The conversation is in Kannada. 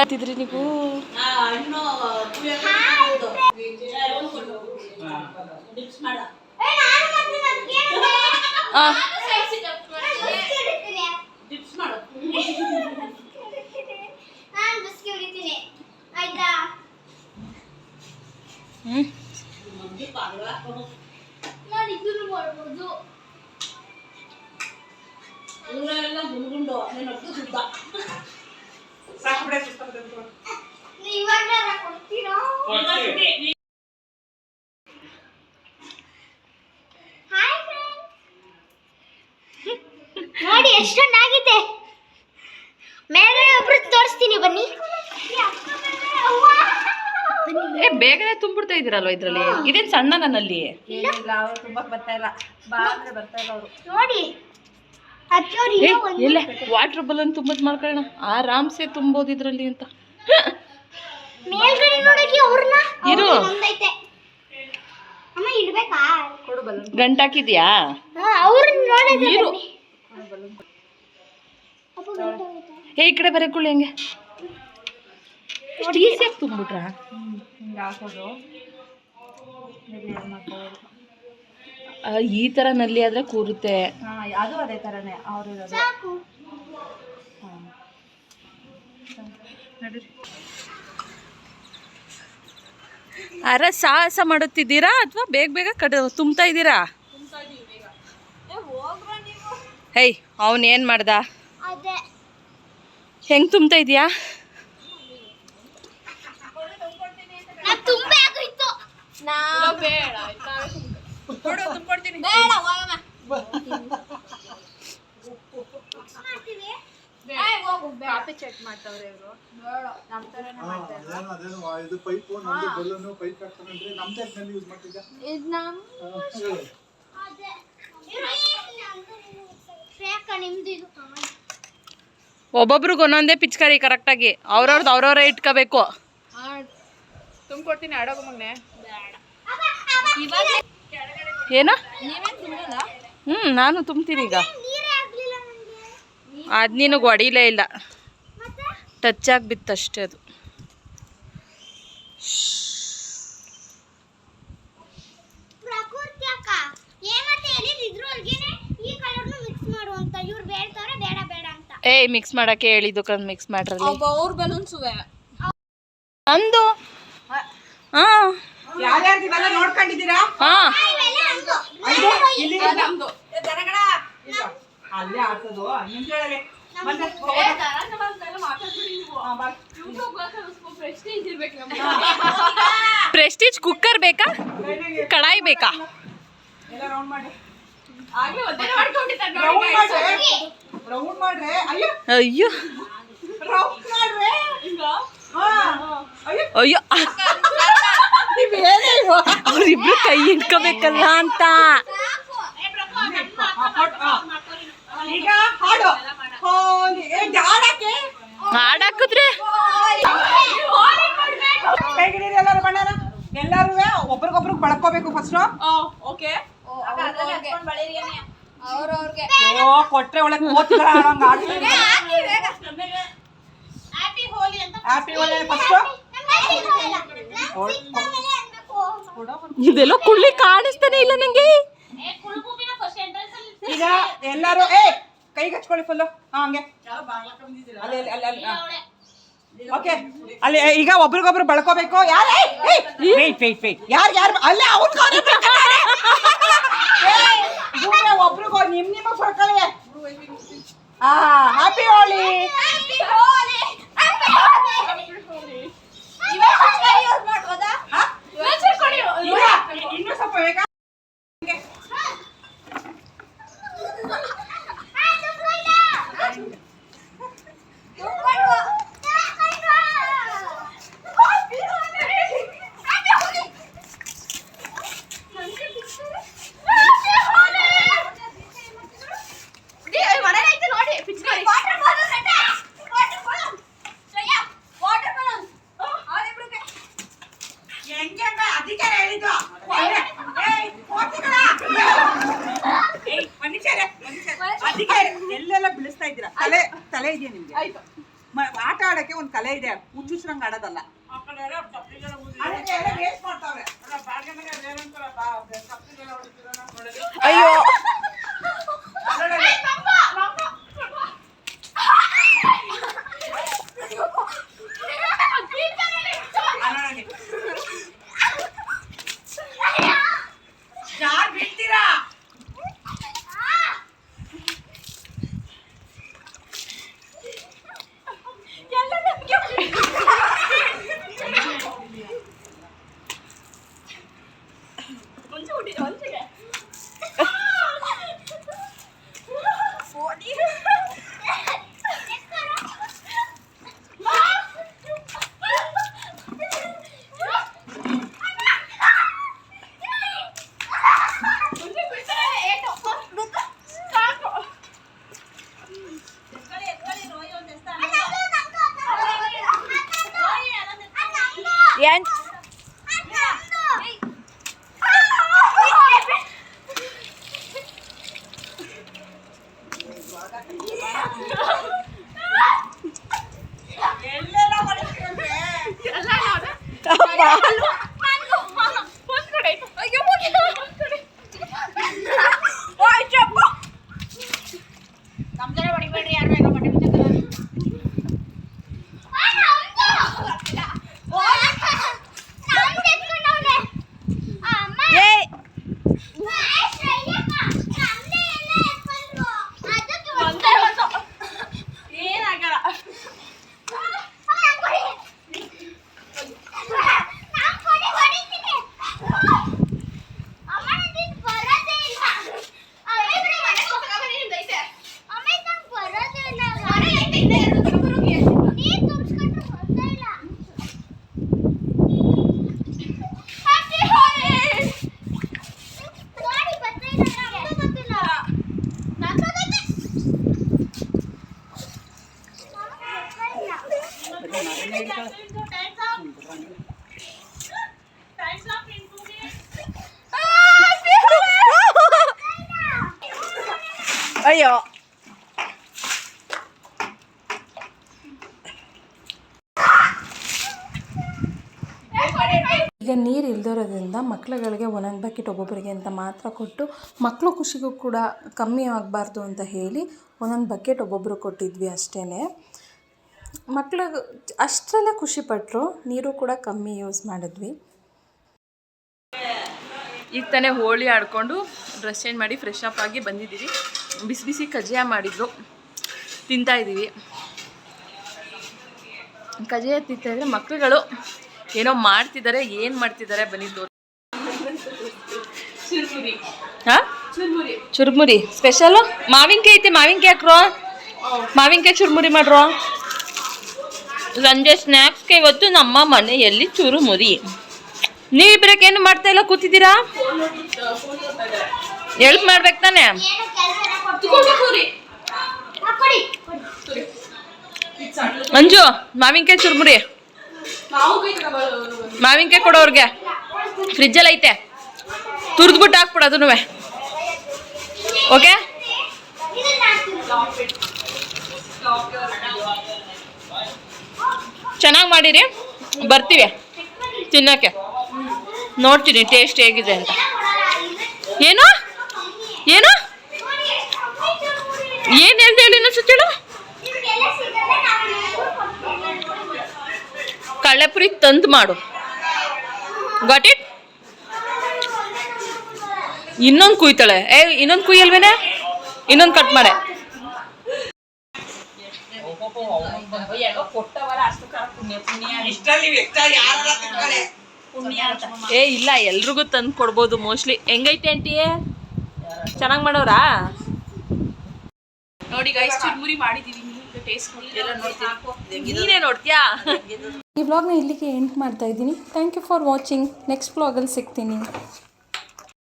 ತಿದ್ರಿ ನೀವು ನೋಡಿ ಎಷ್ಟೊಂದಾಗಿದೆ. ಮೇಲೆ ಒಬ್ರು ತೋರಿಸ್ತೀನಿ ಬನ್ನಿ. ಬೇಗನೆ ತುಂಬಿಡ್ತಾ ಇದೀರಲ್ವ ಇದ್ರಲ್ಲಿ. ಇದೇನು ಸಣ್ಣ ನನ್ನಲ್ಲಿ ತುಂಬಾ ಬರ್ತಾ ಇಲ್ಲ. ಬಾ ಅಂದ್ರೆ ಬರ್ತಾ ಇಲ್ಲ ಅವರು. ನೋಡಿ ಎಲ್ಲ ವಾಟರ್ ಬಲೂನ್ ತುಂಬದ್ ಮಾಡ್ಕೊಳ್ಳೋಣ. ಆರಾಮ್ಸೆ ತುಂಬೋದು ಇದ್ರಲ್ಲಿ ಅಂತ. ಮೇಲ್ಗಡೆ ನೋಡಕ್ಕೆ ಅವ್ರನ್ನ ಇರು ಒಂದೈತೆ. ಅಮ್ಮ ಇಡ್ಬೇಕಾ? ಕೊಡು ಬಲೂನ್. ಗಂಟಾಕಿದ್ಯಾ? ಅವ್ರನ್ನ ನೋಡಕ್ಕೆ ಇರು. ಈ ಕಡೆ ಬರಕೊಳ್ಳಿ ಹಂಗೆ. ಇಷ್ಟು ಈಸಿಯಾಗಿ ತುಂಬಿಟ್ರಾ? ಹಿಂಗೆ ಹಾಕೋದು. ಈ ತರ ನಲ್ಲಿ ಆದ್ರೆ ಕೂರುತ್ತೆ. ಅದು ಅದೇ ತರನೇ ಅವ್ರು ಇರೋದು. ಅರ ಸಾಹಸ ಮಾಡುತ್ತಿದ್ದೀರಾ ಅಥವಾ ಬೇಗ ಬೇಗ ತುಂಬ್ತಾ ಇದ್ದೀರಾ? ಹೇಯ್ ಅವನ್ ಏನ್ ಮಾಡ್ದ? ಹೆಂಗ್ ತುಂಬ್ತಾ ಇದೀಯಾ? ಒಬ್ಬೊಬ್ರಿಗೆ ಒಂದೊಂದೇ ಪಿಚ್ಕಾರಿ ಕರೆಕ್ಟಾಗಿ ಅವ್ರವ್ರದ್ದು ಅವ್ರವ್ರೇ ಇಟ್ಕೋಬೇಕು. ತುಂಬ್ಕೊಡ್ತೀನಿ ಆಡೋಗು ಮಗನೆ. ಏನ? ನಾನು ತುಂಬ್ತೀನಿ ಈಗ. ಅದು ನಿನಗೆ ಹೊಡಿಲೇ ಇಲ್ಲ, ಟಚ್ ಆಗಿ ಬಿತ್ತಷ್ಟೇ ಅದು. ಏಯ್ ಮಿಕ್ಸ್ ಮಾಡಕ್ಕೆ ಹೇಳಿದ್ದು ಕಣ್, ಮಿಕ್ಸ್ ಮಾಡ್ರಲ್ಲಿ ಅಂದು. ಹಾಂ ಯಾರ್ಯಾರ್ದಿವೆಲ್ಲ ನೋಡ್ಕೊಂಡಿದ್ದೀರಾ? ಹಾಂ ಅಲ್ಲೇ ಆಡ್ಸೋದು. ಪ್ರೆಸ್ಟೀಜ್ ಕುಕ್ಕರ್ ಬೇಕಾ, ಕಡಾಯಿ ಬೇಕಾ? ಅಯ್ಯೋ ಅಯ್ಯೋ ಅವ್ರಿಬ್ರು ಕೈ ಇಟ್ಕೋಬೇಕಲ್ಲ ಅಂತ. ಹಾಡಾಕಿದ್ರೆ ಎಲ್ಲಾರು ಒಬ್ರಿಗೊಬ್ರು ಬಳಕೋಬೇಕು ಫಸ್ಟ್. ಕೊಟ್ರೆ ಒಳಗೆ ಇದೆಲ್ಲ ಕುಳ್ಳಿ ಕಾಣಿಸ್ತಾನೆ ಇಲ್ಲ ನಂಗೆ. ಈಗ ಎಲ್ಲಾರು ಕೈಗೆ ಹಚ್ಕೊಳ್ಳಿ ಫುಲ್ಲು. ಹಂಗೆ ಓಕೆ. ಅಲ್ಲಿ ಈಗ ಒಬ್ರಿಗೊಬ್ರು ಬಳಕೋಬೇಕು. ಯಾರು ಯಾರು ಅಲ್ಲೇ ಒಬ್ರಿಗೋ ನಿಮ್ಮ ಬರ್ಕೊಳ್ಳಿ. ಹ್ಯಾಪಿ ಹೋಲಿ. ಇನ್ನೂ ಸ್ವಲ್ಪ ಬೇಕಾ? ಎಲ್ಲೆಲ್ಲ ಬಿಡಿಸ್ತಾ ಇದ್ದೀರಾ? ತಲೆ ಇದೆಯಾ ನಿಮ್ಗೆ? ಆಟ ಆಡಕ್ಕೆ ಒಂದು ಕಲೆ ಇದೆ, ಹುಚ್ಚುಚ್ರಂಗ್ ಆಡೋದಲ್ಲ. ಅಯ್ಯೋ ಏನ್ ಅಯ್ಯೋ ಈಗ ನೀರು ಇಲ್ದಿರೋದ್ರಿಂದ ಮಕ್ಳುಗಳಿಗೆ ಒಂದೊಂದು ಬಕೆಟ್ ಒಬ್ಬೊಬ್ಬರಿಗೆ ಅಂತ ಮಾತ್ರ ಕೊಟ್ಟು ಮಕ್ಕಳು ಖುಷಿಗೂ ಕೂಡ ಕಮ್ಮಿ ಆಗಬಾರ್ದು ಅಂತ ಹೇಳಿ ಒಂದೊಂದು ಬಕೆಟ್ ಒಬ್ಬೊಬ್ಬರು ಕೊಟ್ಟಿದ್ವಿ ಅಷ್ಟೇ. ಮಕ್ಕಳು ಅಷ್ಟರಲ್ಲೇ ಖುಷಿಪಟ್ಟರು, ನೀರು ಕೂಡ ಕಮ್ಮಿ ಯೂಸ್ ಮಾಡಿದ್ವಿ. ಈಗ ತಾನೇ ಹೋಳಿ ಆಡಿಕೊಂಡು ಡ್ರೆಸ್ ಚೇಂಜ್ ಮಾಡಿ ಫ್ರೆಶ್ ಅಪ್ ಆಗಿ ಬಂದಿದ್ದೀವಿ. ಬಿಸಿ ಬಿಸಿ ಕಜ್ಜಿಯ ಮಾಡಿದ್ರು, ತಿಂತಾಯಿದ್ದೀವಿ. ಕಜ್ಜಿಯ ತಿಂತಾಯಿದ್ರೆ ಮಕ್ಕಳುಗಳು ಏನೋ ಮಾಡ್ತಿದ್ದಾರೆ, ಏನು ಮಾಡ್ತಿದ್ದಾರೆ ಬನ್ನಿ ತೋರಿಸಿ. ಹಾಂ ಚುರುಮುರಿ ಸ್ಪೆಷಲು ಮಾವಿನಕಾಯಿ ಐತೆ, ಮಾವಿನಕಾಯಿ ಹಾಕ್ರೋ, ಮಾವಿನಕಾಯಿ ಚುರುಮುರಿ ಮಾಡ್ರೋ. ಸಂಜೆ ಸ್ನ್ಯಾಕ್ಸ್ಗೆ ಇವತ್ತು ನಮ್ಮ ಮನೆಯಲ್ಲಿ ಚುರುಮುರಿ. ನೀವಿಬ್ಬರಕ್ಕೇನು ಮಾಡ್ತಾ ಇಲ್ಲ, ಕೂತಿದ್ದೀರಾ? ಹೆಲ್ಪ್ ಮಾಡ್ಬೇಕು ತಾನೆ. ಮಂಜು ಮಾವಿನಕಾಯಿ ಚುರುಮುರಿ, ಮಾವಿನಕಾಯಿ ಕೊಡೋರ್ಗೆ ಫ್ರಿಜ್ಜಲ್ಲಿ ಐತೆ, ತುರಿದ್ಬಿಟ್ಟು ಹಾಕ್ಬಿಡು ಅದನ್ನು. ಓಕೆ, ಚೆನ್ನಾಗಿ ಮಾಡಿರಿ, ಬರ್ತೀವಿ ತಿನ್ನೋಕ್ಕೆ. ನೋಡ್ತೀನಿ ಟೇಸ್ಟ್ ಹೇಗಿದೆ ಅಂತ. ಏನು ಏನು ಏನು ಹೇಳ್ದೆ ಹೇಳಿ ಇನ್ನೊಂದ್ಸತಿ. ಕಳ್ಳೆಪುರಿ ತಂದು ಮಾಡು, ಗಾಟ್ ಇಟ್. ಇನ್ನೊಂದು ಕುಯ್ತಾಳೆ. ಇನ್ನೊಂದು ಕುಯ್ಯಲ್ವೇನೆ, ಇನ್ನೊಂದು ಕಟ್ ಮಾಡೆ. ಇಲ್ಲ, ಎಲ್ರಿಗೂ ತಂದು ಕೊಡ್ಬೋದು ಮೋಸ್ಟ್ಲಿ. ಹೆಂಗೈತೆ ಆಂಟಿ, ಚೆನ್ನಾಗಿ ಮಾಡೋರಾ? ನೋಡಿ ಗೈಸ್, ಚುರುಮುರಿ ಮಾಡಿದೀವಿ. ಟೇಸ್ಟ್ ನೀನೇ ನೋಡ್ತೀಯಾ? ಈ ವ್ಲಾಗ್ನ ಇಲ್ಲಿಗೆ ಎಂಡ್ ಮಾಡ್ತಾ ಇದ್ದೀನಿ. Thank you for watching. Next ವ್ಲಾಗಲ್ಲಿ ಸಿಗ್ತೀನಿ.